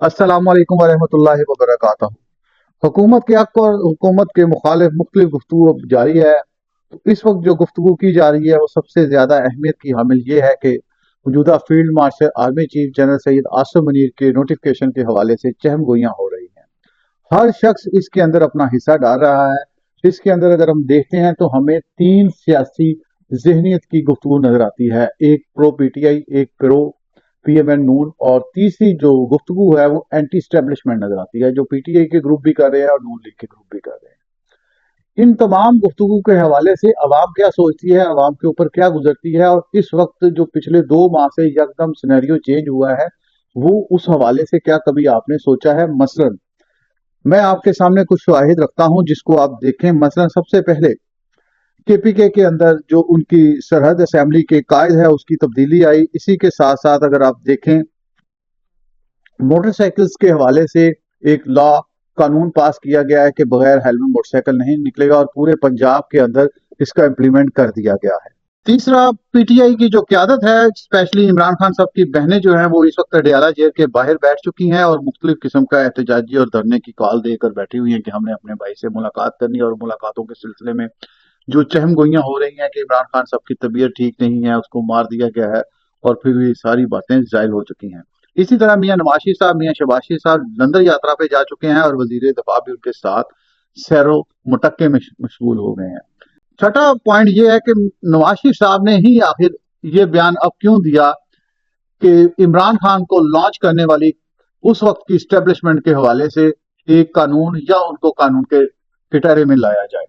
अस्सलाम वालेकुम वरहमतुल्लाहि वबरकातुहू। हुकूमत के हक़ और हुकूमत के मुखालिफ मुख्तलिफ गुफ्तगू अब जारी है। तो इस वक्त जो गुफ्तगू की जा रही है वो सबसे ज़्यादा अहमियत की हामिल ये है कि मौजूदा field marshal army chief general Syed Asim Munir के नोटिफिकेशन के हवाले से चहम गोइयाँ हो रही हैं। हर शख्स इसके अंदर अपना हिस्सा डाल रहा है। इसके अंदर अगर हम देखते हैं तो हमें तीन सियासी जहनीत की गुफ्तगू नजर आती है, एक प्रो पीटीआई, एक प्रो पीएमएन नून, और तीसरी जो गुफ्तगू है वो एंटी स्टैब्लिशमेंट नजर आती है, जो पीटीआई के ग्रुप भी कर रहे हैं और नून लीग के ग्रुप भी कर रहे हैं। इन तमाम गुफ्तगू के हवाले से अवाम क्या सोचती है, अवाम के ऊपर क्या गुजरती है, और इस वक्त जो पिछले 2 माह से यकदम सिनेरियो चेंज हुआ है वो उस हवाले से क्या कभी आपने सोचा है। मसलन मैं आपके सामने कुछ शवाहिद रखता हूं जिसको आप देखें। मसलन सबसे पहले केपीके के अंदर जो उनकी सरहद असेंबली के कायद है उसकी तब्दीली आई। इसी के साथ साथ अगर आप देखें मोटरसाइकिल्स के हवाले से एक लॉ कानून पास किया गया है कि बगैर हेलमेट मोटरसाइकिल नहीं निकलेगा, और पूरे पंजाब के अंदर इसका इम्प्लीमेंट कर दिया गया है। तीसरा, पीटीआई की जो क्यादत है, स्पेशली इमरान खान साहब की बहनें जो हैं वो इस वक्त अडियाला जेल के बाहर बैठ चुकी हैं और मुख्तलिफ किस्म का एहतजाजी और धरने की कॉल देकर बैठी हुई हैं कि हमने अपने भाई से मुलाकात करनी है। और मुलाकातों के सिलसिले में जो चहम गोइयां हो रही हैं कि इमरान खान साहब की तबीयत ठीक नहीं है, उसको मार दिया गया है, और फिर ये सारी बातें जाहिर हो चुकी हैं। इसी तरह मियां नवाशी साहब, मियां शबाशी साहब लंदन यात्रा पे जा चुके हैं और वजीर दफा भी उनके साथ सैरो मुटक्के में मशगूल हो गए हैं। छठा पॉइंट ये है कि नवाशी साहब ने ही आखिर ये बयान अब क्यों दिया कि इमरान खान को लॉन्च करने वाली उस वक्त की स्टैब्लिशमेंट के हवाले से एक कानून या उनको कानून के किटारे में लाया जाए।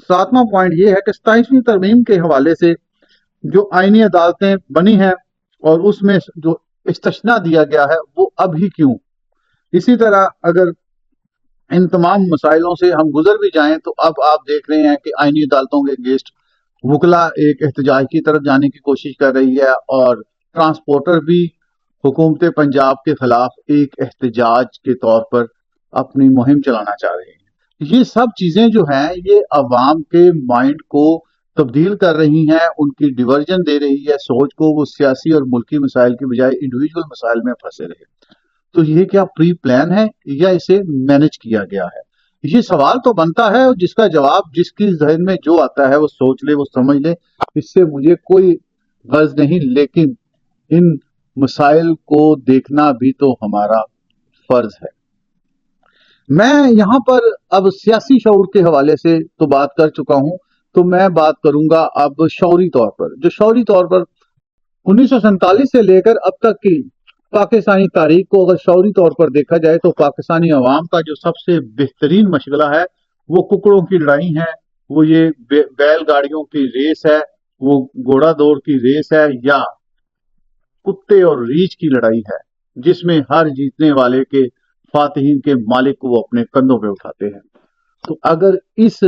सातवां पॉइंट ये है कि 27वीं तरमीम के हवाले से जो आईनी अदालतें बनी हैं और उसमें जो इस्तिस्ना दिया गया है वो अब ही क्यों। इसी तरह अगर इन तमाम मसाइलों से हम गुजर भी जाएं तो अब आप देख रहे हैं कि आईनी अदालतों के अगेंस्ट वकला एक एहतजाज की तरफ जाने की कोशिश कर रही है, और ट्रांसपोर्टर भी हुकूमत पंजाब के खिलाफ एक एहतजाज के तौर पर अपनी मुहिम चलाना चाह रहे हैं। ये सब चीजें जो हैं ये अवाम के माइंड को तब्दील कर रही हैं, उनकी डिवर्जन दे रही है सोच को। वो सियासी और मुल्की मसाइल की बजाय इंडिविजुअल मसाइल में फंसे रहे। तो ये क्या प्री प्लान है या इसे मैनेज किया गया है? ये सवाल तो बनता है, और जिसका जवाब जिसकी जहन में जो आता है वो सोच ले, वो समझ ले। इससे मुझे कोई गर्ज नहीं, लेकिन इन मसाइल को देखना भी तो हमारा फर्ज है। मैं यहाँ पर अब सियासी शऊर के हवाले से तो बात कर चुका हूं, तो मैं बात करूंगा अब शौरी तौर पर। जो शौरी तौर पर 1947 से लेकर अब तक की पाकिस्तानी तारीख को अगर शौरी तौर पर देखा जाए तो पाकिस्तानी अवाम का जो सबसे बेहतरीन मशगला है वो कुकड़ों की लड़ाई है, वो ये बैलगाड़ियों की रेस है, वो घोड़ा दौड़ की रेस है, या कुत्ते और रीछ की लड़ाई है, जिसमें हर जीतने वाले के फातिहीन के मालिक को वो अपने कंधों पे उठाते हैं। तो अगर इस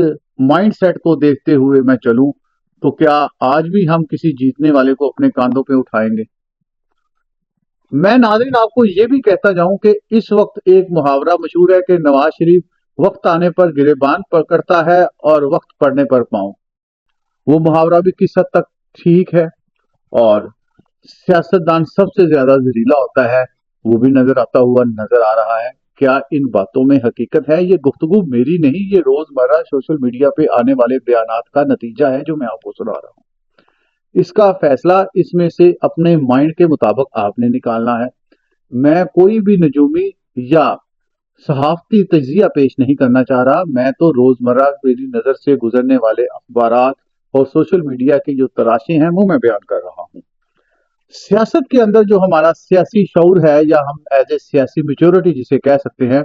माइंड सेट को देखते हुए मैं चलूं तो क्या आज भी हम किसी जीतने वाले को अपने कांधों पे उठाएंगे? मैं नाज़रीन आपको ये भी कहता जाऊं कि इस वक्त एक मुहावरा मशहूर है कि नवाज शरीफ वक्त आने पर गिरेबान पकड़ता है और वक्त पड़ने पर पाँव। वो मुहावरा भी किस हद तक ठीक है, और सियासतदान सबसे ज्यादा जहरीला होता है वो भी नजर आता हुआ नजर आ रहा है। क्या इन बातों में हकीकत है? ये गुफ्तगू मेरी नहीं, ये रोजमर्रा सोशल मीडिया पे आने वाले बयानात का नतीजा है जो मैं आपको सुना रहा हूँ। इसका फैसला इसमें से अपने माइंड के मुताबिक आपने निकालना है। मैं कोई भी नजूमी या सहाफती तजिया पेश नहीं करना चाह रहा। मैं तो रोजमर्रा मेरी नजर से गुजरने वाले अखबारात और सोशल मीडिया की जो तराशें हैं वो मैं बयान कर रहा हूँ। सियासत के अंदर जो हमारा सियासी शऊर है, या हम एज ए सियासी मेच्योरिटी जिसे कह सकते हैं,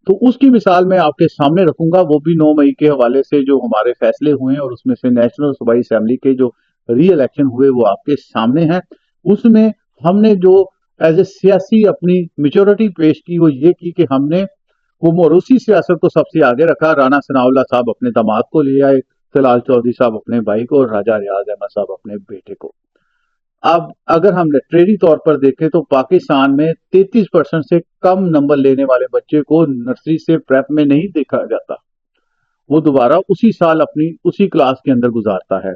तो उसकी मिसाल मैं आपके सामने रखूंगा। वो भी 9 मई के हवाले से जो हमारे फैसले हुए हैं, और उसमें से नेशनल सूबाई असेंबली के जो री इलेक्शन हुए वो आपके सामने हैं। उसमें हमने जो एज ए सियासी अपनी मेच्योरिटी पेश की वो ये की कि हमने वो मोरूसी सियासत को सबसे आगे रखा। राना सनाउल्लाह साहब अपने दामाद को ले आए, तलाल चौधरी साहब अपने भाई को, और राजा रियाज अहमद साहब अपने बेटे को। अब अगर हम लिटरेरी तौर पर देखें तो पाकिस्तान में 33% से कम नंबर लेने वाले बच्चे को नर्सरी से प्रेप में नहीं देखा जाता। वो दोबारा उसी साल अपनी उसी क्लास के अंदर गुजारता है।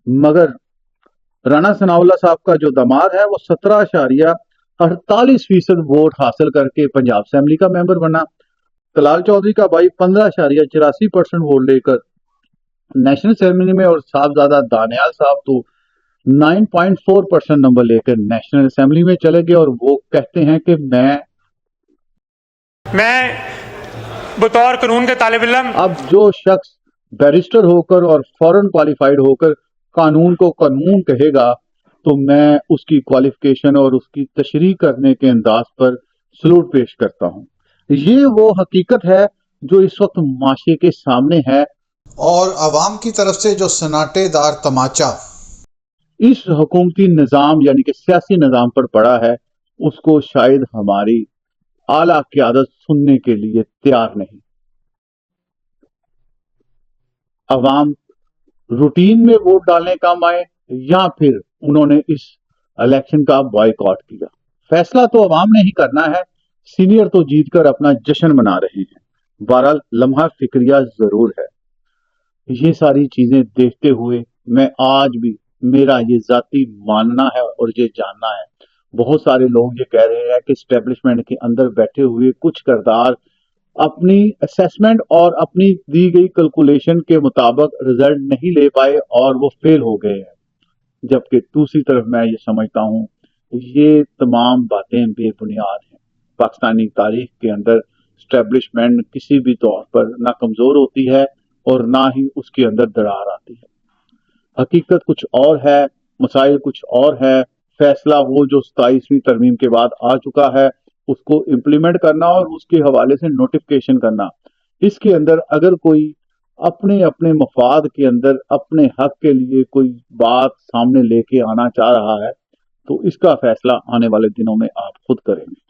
मगर राना सनाउल्लाह साहब का जो दामाद है वो 17 48% वोट हासिल करके पंजाब असेंबली का मेंबर बना। तलाल चौधरी का भाई 15.84% वोट लेकर नेशनल असेंबली में, और साहबजादा दानियाल साहब तो 9.4% नंबर लेकर नेशनल असेंबली में चले गए। और वो कहते हैं कि मैं बतौर कानून के तालिब इल्म, अब जो शख्स बैरिस्टर होकर और फॉरेन क्वालिफाइड होकर कानून को कानून कहेगा, तो मैं उसकी क्वालिफिकेशन और उसकी तशरीह करने के अंदाज पर सलूट पेश करता हूँ। ये वो हकीकत है जो इस वक्त माशरे के सामने है, और अवाम की तरफ से जो सन्नाटेदार तमाचा इस हुकूमती निज़ाम यानी कि सियासी निज़ाम पर पड़ा है, उसको शायद हमारी आला क़यादत सुनने के लिए तैयार नहीं। अवाम रूटीन में वोट डालने काम आए या फिर उन्होंने इस इलेक्शन का बॉयकॉट किया, फैसला तो अवाम ने ही करना है। सीनियर तो जीतकर अपना जश्न मना रहे हैं, बहरहाल लम्हा फिक्रिया जरूर है। ये सारी चीजें देखते हुए मैं आज भी, मेरा ये जाती मानना है और ये जानना है, बहुत सारे लोग ये कह रहे हैं कि एस्टेब्लिशमेंट के अंदर बैठे हुए कुछ किरदार अपनी असेसमेंट और अपनी दी गई कैलकुलेशन के मुताबिक रिजल्ट नहीं ले पाए और वो फेल हो गए हैं। जबकि दूसरी तरफ मैं ये समझता हूँ ये तमाम बातें बेबुनियाद हैं। पाकिस्तानी तारीख के अंदर एस्टेब्लिशमेंट किसी भी तौर पर ना कमजोर होती है और ना ही उसके अंदर दरार आती है। हकीकत कुछ और है, मसाइल कुछ और है। फैसला वो जो 27वीं तरमीम के बाद आ चुका है, उसको इम्प्लीमेंट करना और उसके हवाले से नोटिफिकेशन करना। इसके अंदर अगर कोई अपने अपने मफाद के अंदर अपने हक के लिए कोई बात सामने लेके आना चाह रहा है, तो इसका फैसला आने वाले दिनों में आप खुद करेंगे।